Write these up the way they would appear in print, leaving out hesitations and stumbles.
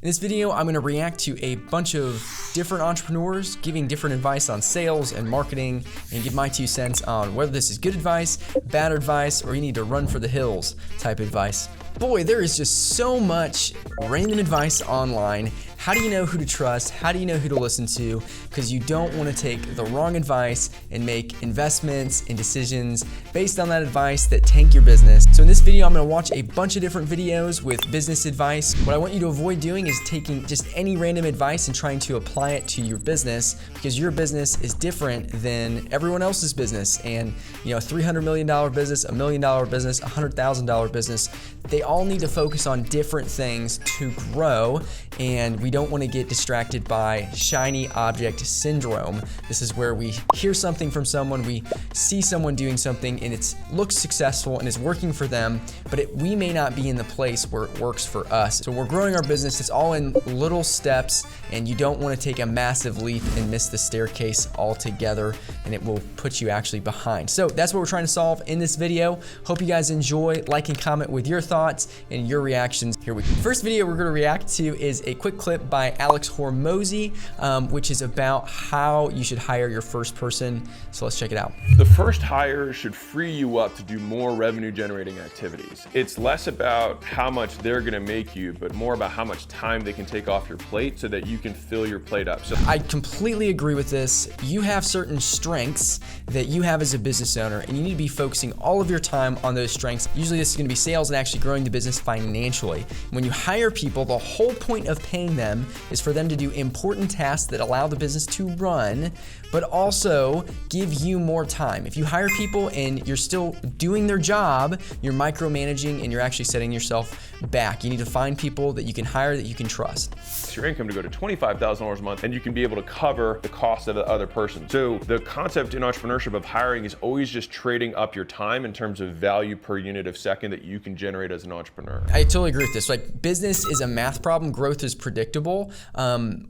In this video, I'm going to react to a bunch of different entrepreneurs giving different advice on sales and marketing and give my 2 cents on whether this is good advice, bad advice, or you need to run for the hills type advice. Boy, there is just so much random advice online. How do you know who to trust? How do you know who to listen to? Because you don't want to take the wrong advice and make investments and decisions based on that advice that tank your business. So in this video, I'm going to watch a bunch of different videos with business advice. What I want you to avoid doing is taking just any random advice and trying to apply it to your business, because your business is different than everyone else's business. And you know, a $300 million business, $1 million business, $100,000 business, they all need to focus on different things to grow, and we don't want to get distracted by shiny object syndrome. This is where we hear something from someone, we see someone doing something and it looks successful and is working for them, but we may not be in the place where it works for us. So we're growing our business, it's all in little steps, and you don't want to take a massive leap and miss the staircase altogether, and it will put you actually behind. So that's what we're trying to solve in this video. Hope you guys enjoy. Like and comment with your thoughts and your reactions. Here we go. First video we're going to react to is a quick clip by Hormozi, which is about how you should hire your first person. So let's check it out. The first hire should free you up to do more revenue generating activities. It's less about how much they're going to make you, but more about how much time they can take off your plate so that you can fill your plate up. So I completely agree with this. You have certain strengths that you have as a business owner, and you need to be focusing all of your time on those strengths. Usually this is going to be sales and actually growing the business financially. When you hire people, the whole point of paying them is for them to do important tasks that allow the business to run, but also give you more time. If you hire people and you're still doing their job, you're micromanaging and you're actually setting yourself back. You need to find people that you can hire that you can trust. It's your income to go to $25,000 a month, and you can be able to cover the cost of the other person. So the concept in entrepreneurship of hiring is always just trading up your time in terms of value per unit of second that you can generate as an entrepreneur. I totally agree with this. Like, business is a math problem, growth is predictable.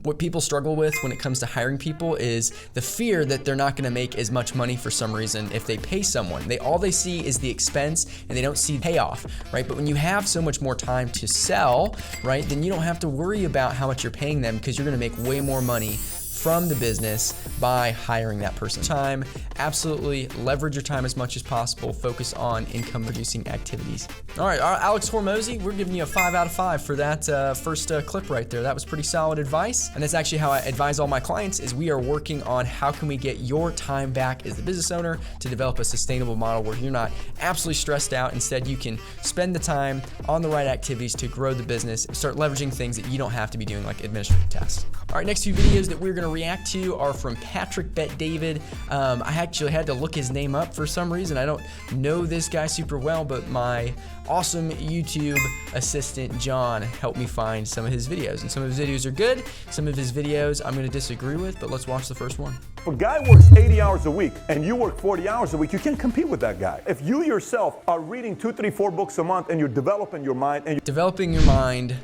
What people struggle with when it comes to hiring people is the fear that they're not going to make as much money for some reason if they pay someone. All they see is the expense and they don't see payoff, right? But when you have so much more time to sell, right, then you don't have to worry about how much you're paying them, because you're going to make way more money from the business by hiring that person. Time, absolutely leverage your time as much as possible. Focus on income producing activities. All right, Hormozi, we're giving you a 5 out of 5 for that first clip right there. That was pretty solid advice. And that's actually how I advise all my clients, is we are working on how can we get your time back as the business owner to develop a sustainable model where you're not absolutely stressed out. Instead, you can spend the time on the right activities to grow the business, start leveraging things that you don't have to be doing, like administrative tasks. All right, next few videos that we're going to react to are from Patrick Bet David. I actually had to look his name up for some reason. I don't know this guy super well, but my awesome YouTube assistant John helped me find some of his videos, and some of his videos are good. Some of his videos I'm going to disagree with, but let's watch the first one. If a guy works 80 hours a week and you work 40 hours a week, you can't compete with that guy. If you yourself are reading 2, 3, 4 books a month and you're developing your mind, developing your mind,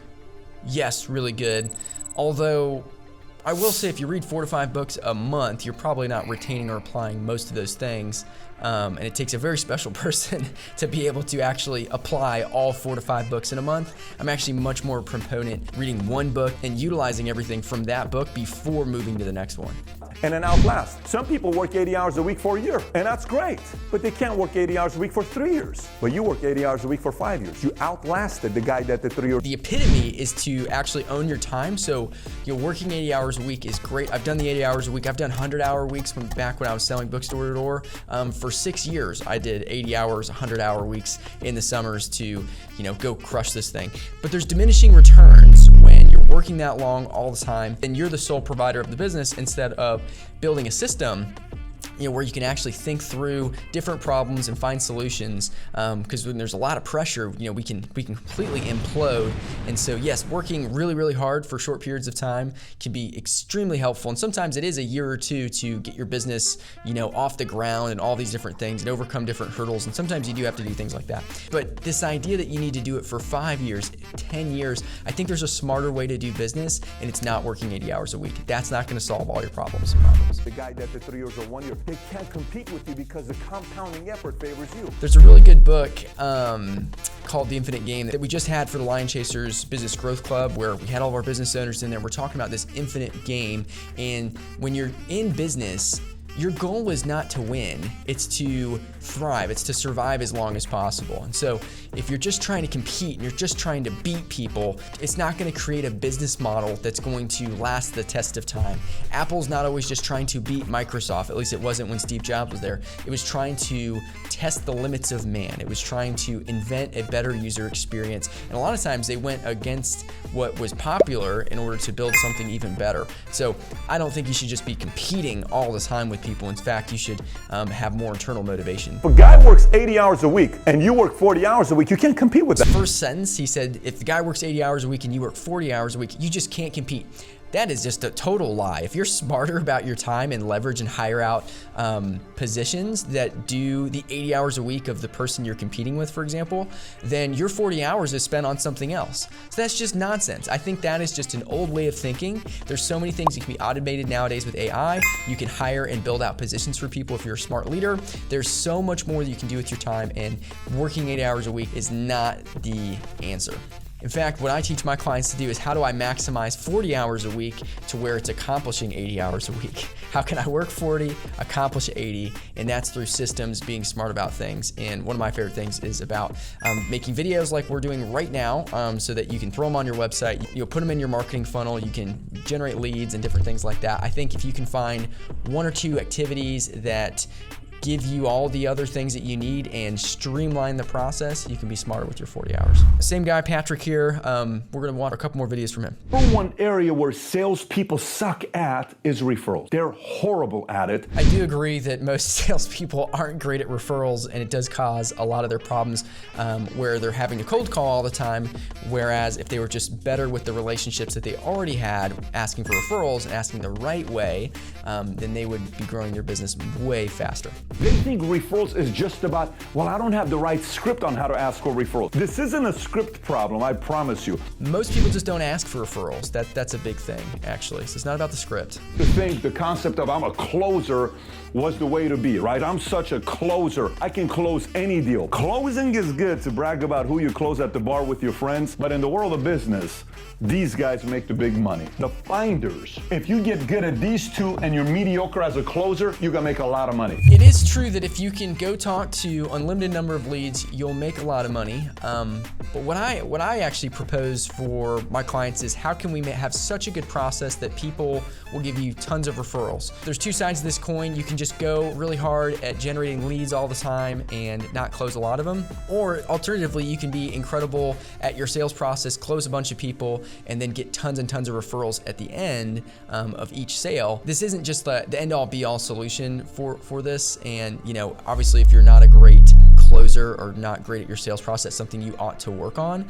yes, really good. Although I will say, if you read 4 to 5 books a month, you're probably not retaining or applying most of those things. And it takes a very special person to be able to actually apply all 4 to 5 books in a month. I'm actually much more a proponent reading one book and utilizing everything from that book before moving to the next one. and then outlast. Some people work 80 hours a week for a year, and that's great, but they can't work 80 hours a week for 3 years. But you work 80 hours a week for 5 years. You outlasted the guy that did 3 years. The epitome is to actually own your time. So you're working 80 hours a week is great. I've done the 80 hours a week. I've done 100-hour weeks from back when I was selling books door to door. For 6 years, I did 80 hours, 100-hour weeks in the summers to, go crush this thing. But there's diminishing returns when you're working that long all the time, and you're the sole provider of the business instead of building a system where you can actually think through different problems and find solutions, because when there's a lot of pressure, we can completely implode. And so yes, working really, really hard for short periods of time can be extremely helpful. And sometimes it is a year or two to get your business, off the ground and all these different things and overcome different hurdles. And sometimes you do have to do things like that. But this idea that you need to do it for 5 years, 10 years, I think there's a smarter way to do business, and it's not working 80 hours a week. That's not going to solve all your problems. The guy that did 3 years or 1 year, They can't compete with you because the compounding effort favors you. There's a really good book called The Infinite Game that we just had for the Lion Chasers Business Growth Club, where we had all of our business owners in there. We're talking about this infinite game. And when you're in business, your goal is not to win, it's to thrive, it's to survive as long as possible. And so if you're just trying to compete and you're just trying to beat people, it's not gonna create a business model that's going to last the test of time. Apple's not always just trying to beat Microsoft, at least it wasn't when Steve Jobs was there. It was trying to test the limits of man. It was trying to invent a better user experience. And a lot of times they went against what was popular in order to build something even better. So I don't think you should just be competing all the time with people. In fact, you should have more internal motivation. If a guy works 80 hours a week and you work 40 hours a week, you can't compete with that. First sentence, he said, if the guy works 80 hours a week and you work 40 hours a week, you just can't compete. That is just a total lie. If you're smarter about your time and leverage and hire out positions that do the 80 hours a week of the person you're competing with, for example, then your 40 hours is spent on something else. So that's just nonsense. I think that is just an old way of thinking. There's so many things that can be automated nowadays with AI. You can hire and build out positions for people if you're a smart leader. There's so much more that you can do with your time, and working 80 hours a week is not the answer. In fact, what I teach my clients to do is how do I maximize 40 hours a week to where it's accomplishing 80 hours a week? How can I work 40, accomplish 80? And that's through systems, being smart about things. And one of my favorite things is about making videos like we're doing right now, so that you can throw them on your website, you'll put them in your marketing funnel, you can generate leads and different things like that. I think if you can find one or two activities that give you all the other things that you need and streamline the process, you can be smarter with your 40 hours. Same guy, Patrick here. We're gonna watch a couple more videos from him. Number one area where salespeople suck at is referrals. They're horrible at it. I do agree that most salespeople aren't great at referrals, and it does cause a lot of their problems where they're having to cold call all the time, whereas if they were just better with the relationships that they already had, asking for referrals and asking the right way, then they would be growing their business way faster. They think referrals is just about, well, I don't have the right script on how to ask for referrals. This isn't a script problem, I promise you. Most people just don't ask for referrals. That's a big thing, actually. So it's not about the script. The concept of I'm a closer was the way to be, right? I'm such a closer. I can close any deal. Closing is good to brag about who you close at the bar with your friends, but in the world of business, these guys make the big money. The finders. If you get good at these two and you're mediocre as a closer, you can make a lot of money. It is true that if you can go talk to unlimited number of leads, you'll make a lot of money. But what I actually propose for my clients is how can we have such a good process that people will give you tons of referrals. There's two sides of this coin. You can just go really hard at generating leads all the time and not close a lot of them. Or alternatively, you can be incredible at your sales process, close a bunch of people, and then get tons and tons of referrals at the end of each sale. This isn't just the end-all be-all solution for this. And obviously, if you're not a great closer or not great at your sales process, something you ought to work on.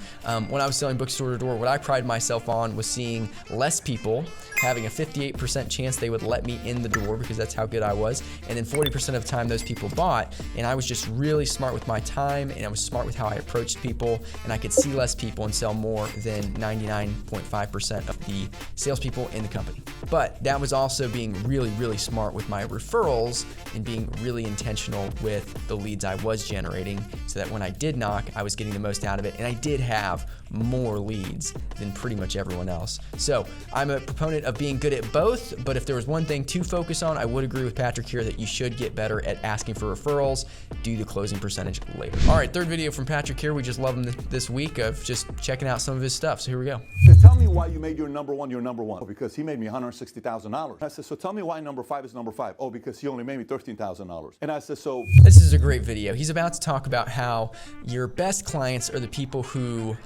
When I was selling bookstore to door, what I prided myself on was seeing less people, having a 58% chance they would let me in the door because that's how good I was, and then 40% of the time those people bought. And I was just really smart with my time, and I was smart with how I approached people, and I could see less people and sell more than 99.5% of the salespeople in the company. But that was also being really, really smart with my referrals and being really intentional with the leads I was generating, so that when I did knock, I was getting the most out of it, and I did have more leads than pretty much everyone else. So I'm a proponent of being good at both, but if there was one thing to focus on, I would agree with Patrick here that you should get better at asking for referrals, do the closing percentage later. All right, third video from Patrick here. We just love him this week of just checking out some of his stuff. So here we go. Tell me why you made your number one your number one. Oh, because he made me $160,000. I said, so tell me why number 5 is number 5. Oh, because he only made me $13,000. And I said, so. This is a great video. He's about to talk about how your best clients are the people who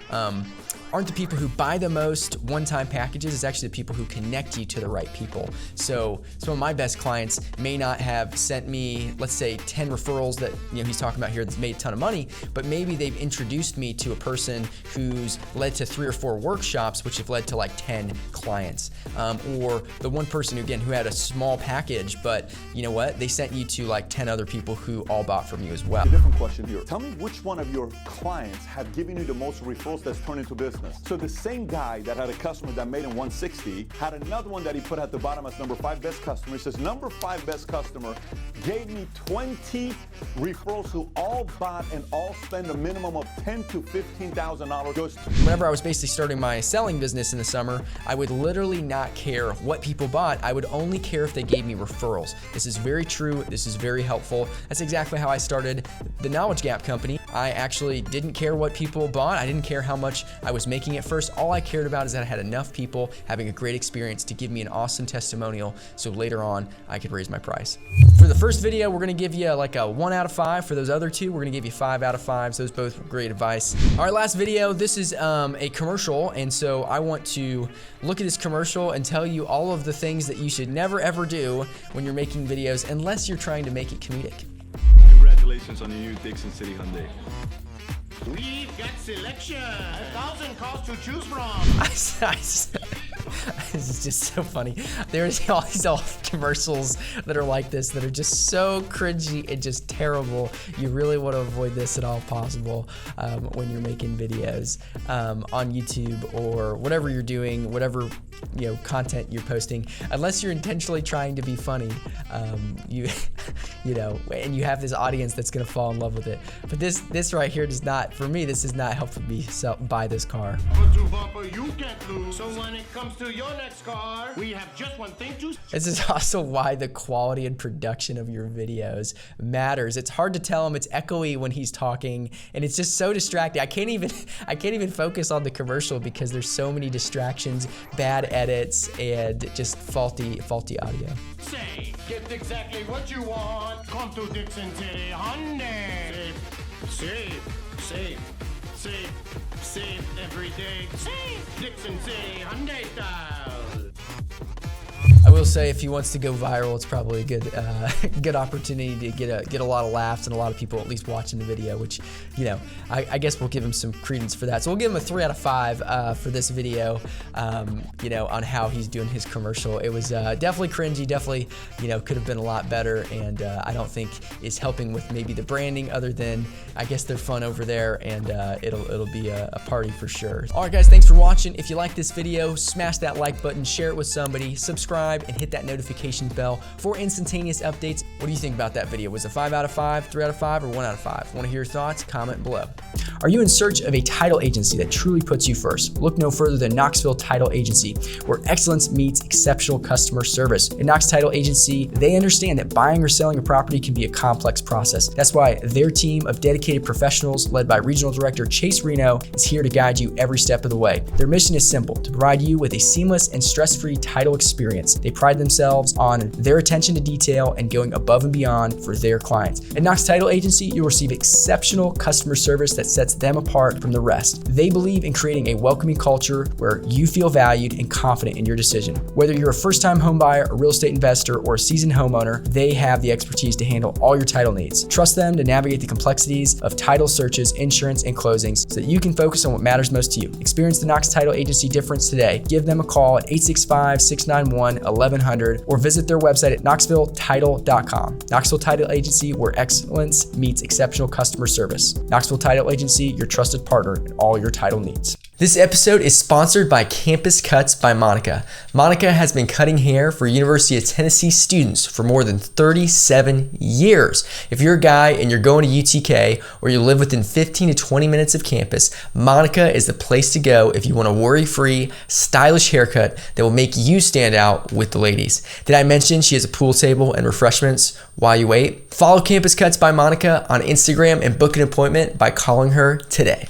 aren't the people who buy the most one-time packages. It's actually the people who connect you to the right people. So some of my best clients may not have sent me, let's say, 10 referrals that he's talking about here that's made a ton of money, but maybe they've introduced me to a person who's led to 3 or 4 workshops, which have led to like 10 clients. Or the one person who had a small package, but you know what? They sent you to like 10 other people who all bought from you as well. A different question here. Tell me which one of your clients have given you the most referrals that's turned into business. So the same guy that had a customer that made him 160 had another one that he put at the bottom as number 5 best customer. He says number 5 best customer gave me 20 referrals who all bought and all spent a minimum of $10,000 to $15,000 just Whenever I was basically starting my selling business in the summer, I would literally not care what people bought. I would only care if they gave me referrals. This is very true. This is very helpful. That's exactly how I started the Knowledge Gap company. I actually didn't care what people bought. I didn't care how much I was making at first. All I cared about is that I had enough people having a great experience to give me an awesome testimonial so later on I could raise my price. For the first video, we're gonna give you like a 1 out of 5. For those other two, we're gonna give you 5 out of 5. Those both were great advice. All right, last video, this is a commercial, and so I want to look at this commercial and tell you all of the things that you should never ever do when you're making videos, unless you're trying to make it comedic. Congratulations on your new Dixon City Hyundai. We've got selection, 1,000 cars to choose from. This is just so funny. There's all these commercials that are like this that are just so cringy and just terrible. You really want to avoid this at all possible when you're making videos on YouTube or whatever you're doing, whatever content you're posting, unless you're intentionally trying to be funny. And you have this audience that's gonna fall in love with it. But this right here does not, for me, this is not helping me buy this car. You can't lose. So when it comes to your next car, we have just one thing to. This is also why the quality and production of your videos matters. It's hard to tell him. It's echoey when he's talking, and it's just so distracting. I can't even focus on the commercial because there's so many distractions, bad edits, and just faulty audio. Say, get exactly what you want. Come to Dixon City Hyundai. Save every day. Save Dixon City Hyundai style. I will say, if he wants to go viral, it's probably a good opportunity to get a lot of laughs and a lot of people at least watching the video, which, I guess we'll give him some credence for that. So we'll give him a 3 out of 5 for this video, on how he's doing his commercial. It was definitely cringy, definitely, could have been a lot better, and I don't think is helping with maybe the branding, other than, I guess they're fun over there, and it'll be a party for sure. All right, guys, thanks for watching. If you like this video, smash that like button, share it with somebody, subscribe, and hit that notification bell for instantaneous updates. What do you think about that video? Was it 5 out of 5, 3 out of 5, or 1 out of 5? Want to hear your thoughts? Comment below. Are you in search of a title agency that truly puts you first? Look no further than Knoxville Title Agency, where excellence meets exceptional customer service. At Knox Title Agency, they understand that buying or selling a property can be a complex process. That's why their team of dedicated professionals, led by Regional Director Chase Reno, is here to guide you every step of the way. Their mission is simple: to provide you with a seamless and stress-free title experience. They pride themselves on their attention to detail and going above and beyond for their clients. At Knox Title Agency, you'll receive exceptional customer service that sets them apart from the rest. They believe in creating a welcoming culture where you feel valued and confident in your decision. Whether you're a first-time home buyer, a real estate investor, or a seasoned homeowner, they have the expertise to handle all your title needs. Trust them to navigate the complexities of title searches, insurance, and closings so that you can focus on what matters most to you. Experience the Knox Title Agency difference today. Give them a call at 865-691-1100 or visit their website at knoxvilletitle.com. Knoxville Title Agency, where excellence meets exceptional customer service. Knoxville Title Agency, your trusted partner in all your title needs. This episode is sponsored by Campus Cuts by Monica. Monica has been cutting hair for University of Tennessee students for more than 37 years. If you're a guy and you're going to UTK or you live within 15 to 20 minutes of campus, Monica is the place to go if you want a worry-free, stylish haircut that will make you stand out with the ladies. Did I mention she has a pool table and refreshments while you wait? Follow Campus Cuts by Monica on Instagram and book an appointment by calling her today.